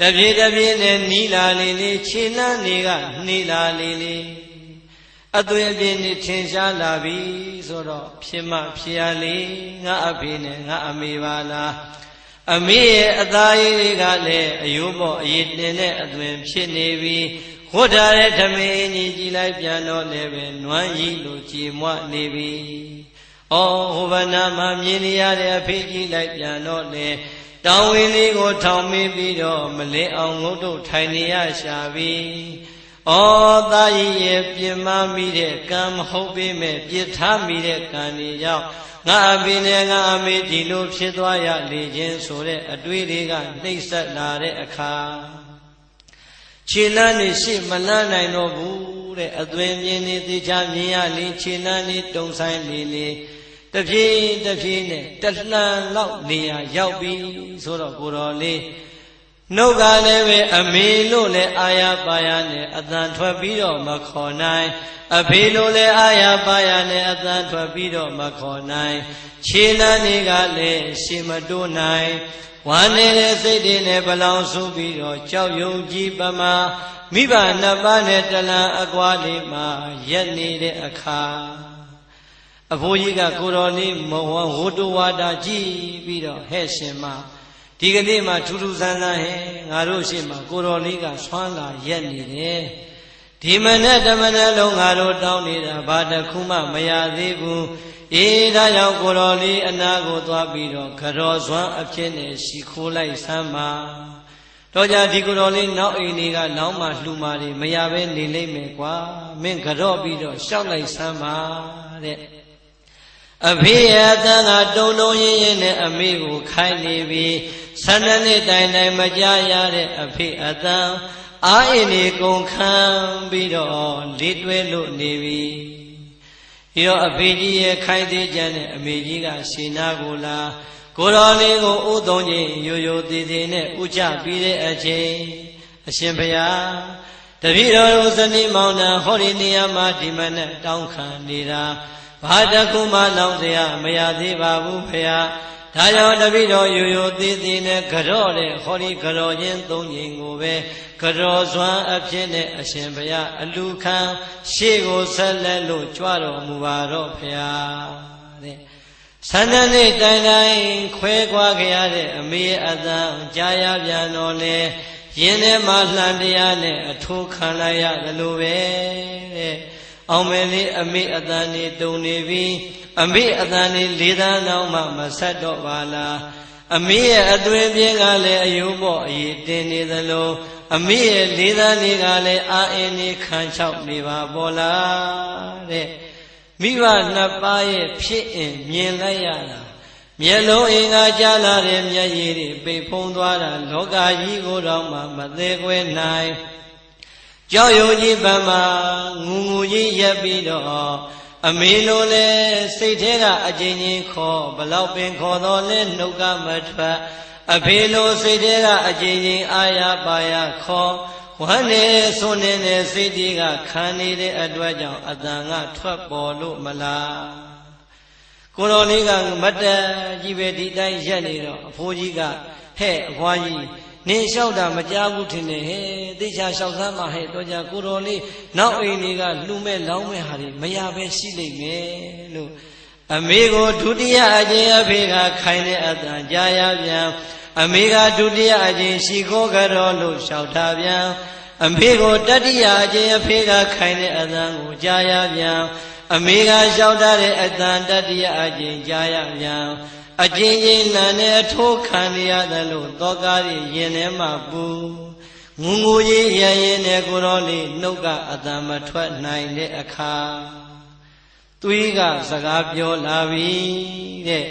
တပြေတပြေနဲ့နီးလာလေလေခြေနှမ်းတွေကနှေးလာလေလေအသွင်အပြင်နဲ့ထင်ရှားလာပြီဆိုတော့ဖြစ်မှဖြစ်ရလေငါအဖေနဲ့ငါအမေပါလားအမေရဲ့အသားရည်တွေကလည်းအယိုးပေါ်အရည်တင်တဲ့အသွင်ဖြစ်နေပြီဝတ်ထားတဲ့ဓမင်းကြီးကြည်လိုက်ပြန်တော့လည်းပဲနွမ်းကြီးလိုကြည်မွနေပြီ။အော်ဟိုဘနာမှာမြင်နေရတဲ့အဖေကြည်လိုက်ပြန်တော့လေတောင်းဝင်းလေးကိုထောင်မိပြီးတော့မလင်းအောင်ငုတ်တို့ထိုင်နေရရှာပြီ။အော်သားကြီးရဲ့ပြင်မမိတဲ့ကံမဟုတ်ပေမဲ့ပြစ်ထားမိတဲ့ကံတွေကြောင့်ငါအဖေနဲ့ငါအမေဒီလိုဖြစ်သွားရလေခြင်းဆိုတဲ့အတွေးတွေကနှိပ်စက်လာတဲ့အခါခြေလမ်းနေရှိမလန်းနိုင်တော့ဘူးတဲ့အသွင်မြင်နေသေးချာမြင်ရလေခြေလမ်းနေတုံဆိုင်လေလေတဖြည်းတဖြည်းနဲ့တလှန်လောက်နေရရောက်ပြီဆိုတော့ကိုတော်လေးနှုတ်ကလည်းပဲအမေလို့လည်းအာရပါရနဲ့အတန်ထွက်ပြီးတော့မခေါ်နိုင်အဖေလို့လည်းအာရပါရနဲ့အတန်ထွက်ပြီးတော့မခေါ်နိုင်ခြေလမ်းတွေကလည်းရှေ့မတိုးနိုင်ဝမ်းနေတဲ့စိတ်တွေနဲ့ဗလောင်ဆူပြီးတော့ကြောက်ရွံ့ကြီးပမာမိဘနှစ်ပါးနဲ့တလန်အကွာလေးမှာရက်နေတဲ့အခါအဖိုးကြီးကကိုတော်လေးမဝဝတ္တဝါဒကြည့်ပြီးတော့ဟဲ့ရှင်မဒီကနေ့မှထူးထူးဆန်းဆန်းဟဲ့ငါတို့ရှိမှကိုတော်လေးကဆွမ်းလာရက်နေတယ်ဒီမနဲ့တမနဲ့လုံးငါတို့တောင်းနေတာဘာတစ်ခုမှမရသေးဘူးအေးဒါကြောင့်ကိုတော်လေးအနာကိုသွားပြီးတော့ခရောစွမ်းအဖြစ်နဲ့ရှိခိုးလိုက်ဆမ်းပါတော့ကြဒီကိုတော်လေးနောက်အိမ်တွေကလောင်းမှလှူမှတွေမရဘဲနေလိမ့်မယ်ကွာမင်းခရော့ပြီးတော့ရှောက်လိုက်ဆမ်းပါတဲ့အဖေရဲ့အတန်းကတုံတုံရင်းရင်းနဲ့အမေကိုခိုင်းနေပြီ12နှစ်တိုင်တိုင်မကြရတဲ့အဖေအတန်းအာအင်းနေကုန်ခံပြီးတော့လေးတွဲလို့နေပြီဒီတော့အဖေကြီးရဲ့ခိုင်းသေးကြတဲ့အမေကြီးကရှင်နာကိုလာကိုတော်လေးကိုဥသုံးချင်းရိုးရိုးသေးသေးနဲ့ဥချပြီးတဲ့အချိန်အရှင်ဘုရားတပည့်တော်တို့ဇနီးမောင်နှံဟောဒီနေရာမှာဒီမနဲ့တောင်းခံနေတာဘာတခုမှလောင်เสียမရသေးပါဘူးဖေဟာဒါကြောင့်တပည့်တော်ရိုးရိုးသေးသေးနဲ့ကြော့တဲ့ဟောဒီကြော့ချင်းသုံးချင်းကိုပဲကြော့စွမ်းအဖြစ်နဲ့အရှင်ဘုရားအလူခံရှေ့ကိုဆက်လက်လို့ကြွတော်မူပါတော့ဖေဟာတဲ့12နှစ်တိုင်တိုင်ခွဲခွာခဲ့ရတဲ့အမေအတန်ကြာရပြန်တော်လေရင်းထဲမှာလှန်တရားနဲ့အထိုးခံလိုက်ရတယ်လို့ပဲတဲ့အောင်မယ်လေးအမေအတန်နေတုံနေပြီအမေအတန်နေလေးသန်းတော့မှမဆက်တော့ပါလားအမေရဲ့အတွင်ပြင်းကလည်းအယိုးပေါ်အည်တင်နေသလိုအမေရဲ့လေးသန်းတွေကလည်းအာအင်းနေခံချောက်နေပါပေါ်လားတဲ့မိဘနှစ်ပါးရဲ့ဖြစ်အင်မြင်လိုက်ရတာမျက်လုံးအင်္ဂါကြားလာတဲ့မျက်ရည်တွေပိတ်ဖုံးသွားတာလောကကြီးကိုတော့မှမသေးခွဲနိုင်ကြောက်ရွံ့ကြီးပမာငူငူကြီးရက်ပြီးတော့အမေလိုလဲစိတ်ထဲကအကျဉ်းချင်းခေါ်ဘလောက်ပင်ခေါ်တော့လဲနှုတ်ကမထွက်အဖေလိုစိတ်ထဲကအကျဉ်းချင်းအာရပါရခေါ်ဝမ်းနေဆွနေတဲ့စိတ်တွေကခံနေတဲ့အတွက်ကြောင့်အတန်ကထွက်ပေါ်လို့မလားကိုတော်လေးကမတ်တကြီးပဲဒီတိုင်းရက်နေတော့အဖိုးကြီးကဟဲ့အဖွားကြီးနင်းလျှောက်တာမကြားဘူးထင်တယ်ဟဲ့သိချာလျှောက်သမ်းပါဟဲ့တော့ကြကိုတော်လေးနောက်အိမ်တွေကလှူမဲ့လောင်းမဲ့ဟာတွေမရပဲရှိလိမ့်မယ်လို့အမေကိုဒုတိယအကျင့်အဖေကခိုင်းတဲ့အတန်ကြားရပြန်အမေကဒုတိယအကျင့်ရှိခိုးကြတော်လို့လျှောက်ထားပြန်အမေကိုတတိယအကျင့်အဖေကခိုင်းတဲ့အတန်ကိုကြားရပြန်အမေကလျှောက်ထားတဲ့အတန်တတိယအကျင့်ကြားရပြန်အကျဉ်းချင်းလန်နဲ့အထိုးခံရရတယ်လို့သောကားရင်ထဲမှာပူငူငူကြီးရရင်နဲ့ကိုတော်လေးနှုတ်ကအတန်မထွက်နိုင်တဲ့အခါသွေးကစကားပြောလာပြီတဲ့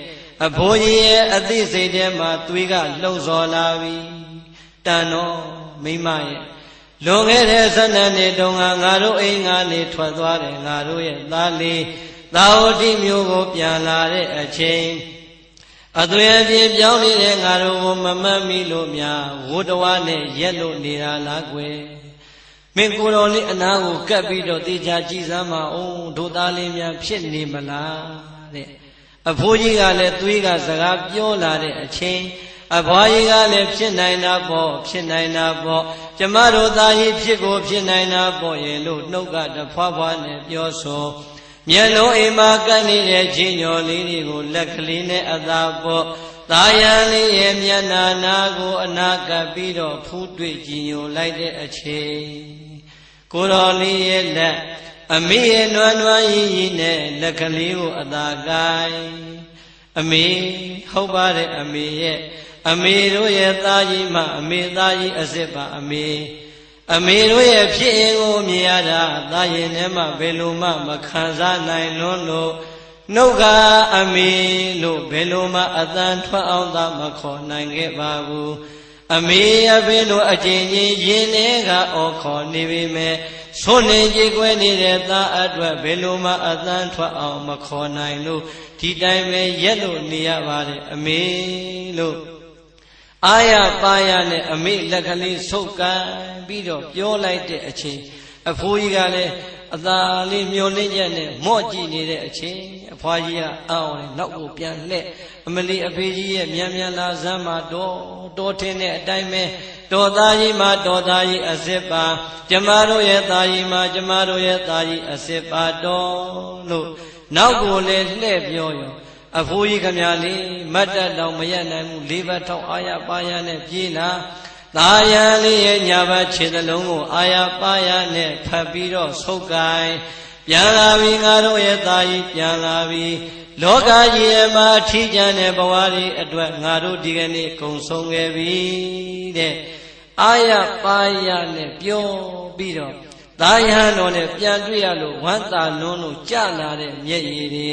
အဖိုးကြီးရဲ့အသိစိတ်ထဲမှာသွေးကလှုပ်ဆော်လာပြီတန်တော်မိမရဲ့လွန်ခဲ့တဲ့12နှစ်တုန်းကငါတို့အိမ်ကနေထွက်သွားတယ်ငါတို့ရဲ့သားလေးသာဝတိမျိုးကိုပြန်လာတဲ့အချိန်အသွင်အပြင်ပြောင်းနေတဲ့ငါတို့ကိုမမှတ်မိလို့များဝတ္တဝါနဲ့ရက်လို့နေတာလားကွယ်မင်းကိုတော်လေးအနာကိုကပ်ပြီးတော့တေချာကြည်စမ်းပါအောင်တို့သားလေးများဖြစ်နေမလားတဲ့အဖိုးကြီးကလည်းသွေးကစကားပြောလာတဲ့အချိန် အဖွားကြီးကလည်းဖြစ်နိုင်တာပေါ့ဖြစ်နိုင်တာပေါ့ကျမတို့သားကြီးဖြစ်ကိုဖြစ်နိုင်တာပေါ့ရဲ့လို့နှုတ်ကတဖွားဖွားနဲ့ပြောဆိုမျက်လုံးအိမ်မှာကပ်နေတဲ့ချင်းညော်လေးတွေကိုလက်ကလေးနဲ့အသာပေါ့သာယံလေးရဲ့မျက်နာနာကိုအနာကပ်ပြီးတော့ဖူးတွေ့ကြည်ညိုလိုက်တဲ့အချိန်ကိုတော်လေးရဲ့လက်အမေရဲ့နွမ်းနွမ်းရည်ရည်နဲ့လက်ကလေးကိုအသာကိုင်အမေဟုတ်ပါတယ်အမေရဲ့အမေတို့ရဲ့သားကြီးမှအမေသားကြီးအစစ်ပါအမေတို့ရဲ့ဖြစ်ရင်ကိုမြင်ရတာသားရင်ထဲမှာဘယ်လိုမှမခံစားနိုင်လွန်းလို့နှုတ်ကအမေလို့ဘယ်လိုမှအသံထွက်အောင်သာမခေါ်နိုင်ခဲ့ပါဘူးအမေအဖေတို့အကျဉ်းချင်းရင်ထဲကအော်ခေါ်နေပေမဲ့ဆိုနေကြွယ်နေတဲ့သားအတွက်ဘယ်လိုမှအသံထွက်အောင်မခေါ်နိုင်လို့ဒီတိုင်းပဲရက်လို့နေရပါတယ်အမေလို့အာရပါရနဲ့အမေလက်ကလေးဆုပ်ကန်ပြီးတော့ပြောလိုက်တဲ့အချိန်အဖိုးကြီးကလည်းအသာလေးမျောလင်းချက်နဲ့မော့ကြည့်နေတဲ့အချိန်အဖွားကြီးကအောင်းတယ်နောက်ကိုပြန်လှည့်အမလီအဖေကြီးရဲ့မြန်မြန်လာစမ်းမှာတော်ထင်းတဲ့အတိုင်းပဲတော်သားကြီးမှာတော်သားကြီးအစစ်ပါကျမတို့ရဲ့သားကြီးမှာကျမတို့ရဲ့သားကြီးအစစ်ပါတော်လို့နောက်ကိုလည်းလှည့်ပြောရောအဖိုးကြီးခမလေးမတ်တက်တောင်မရနိုင်ဘူးလေးဘက်ထောက်အာရပါရနဲ့ပြေးလာသာယံလေးရဲ့ညာဘက်ခြေသလုံးကိုအာရပါရနဲ့ဖတ်ပြီးတော့ဆုပ်ကိုင်ပြန်လာပြီငါတို့ရဲ့သားကြီးပြန်လာပြီလောကကြီးရဲ့မှာအထီးကျန်တဲ့ဘဝတွေအတွက်ငါတို့ဒီကနေ့ကုံဆုံးခဲ့ပြီတဲ့အာရပါရနဲ့ပြောပြီးတော့သာယံတော်နဲ့ပြန်တွေ့ရလို့ဝမ်းသာလွန်းလို့ကြလာတဲ့မျက်ရည်တွေ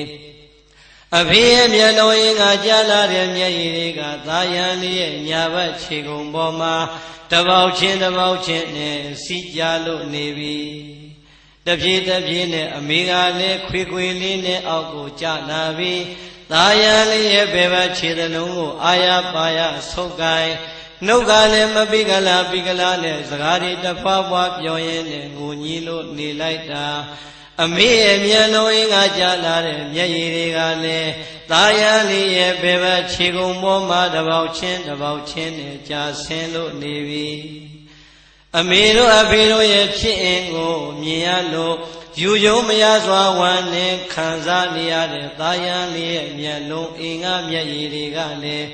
အဖေရဲ့မျက်လုံးရင်းကကြားလာတဲ့မျက်ရည်တွေကသာယံလေးရဲ့ညာဘက်ခြေကုံပေါ်မှာတပေါက်ချင်းနဲ့စီးကြလို့နေပြီတပြေးနဲ့အမေကလည်းခွေလေးနဲ့အောက်ကိုကျလာပြီသာယံလေးရဲ့ဘယ်ဘက်ခြေသလုံးကိုအာရပါရဆုပ်ကိုင်နှုတ်ကလည်းမပိကလာနဲ့စကားတွေတဖွာဖွာပြောရင်းနဲ့ငိုညည်းလို့နေလိုက်တာအမေရဲ့မျက်လုံးရင်းကကြားလာတဲ့မျက်ရည်တွေကလည်းသာယံလေးရဲ့ဘယ်ဘက်ခြေကုံပေါ်မှာတပေါက်ချင်းနဲ့ကြာဆင်းလို့နေပြီအမေတို့အဖေတို့ရဲ့ဖြစ်အင်ကိုမြင်ရလို့ယူယုံမရစွာဝမ်းနဲ့ခံစားနေရတဲ့သာယံလေးရဲ့မျက်လုံးအင်္ဂါမျက်ရည်တွေကလည်း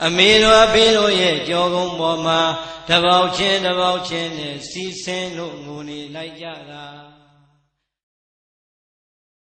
အမေတို့အဖေတို့ရဲ့ကြောကုံပေါ်မှာတပေါက်ချင်းနဲ့စီးဆင်းလို့ငိုနေလိုက်ကြတာ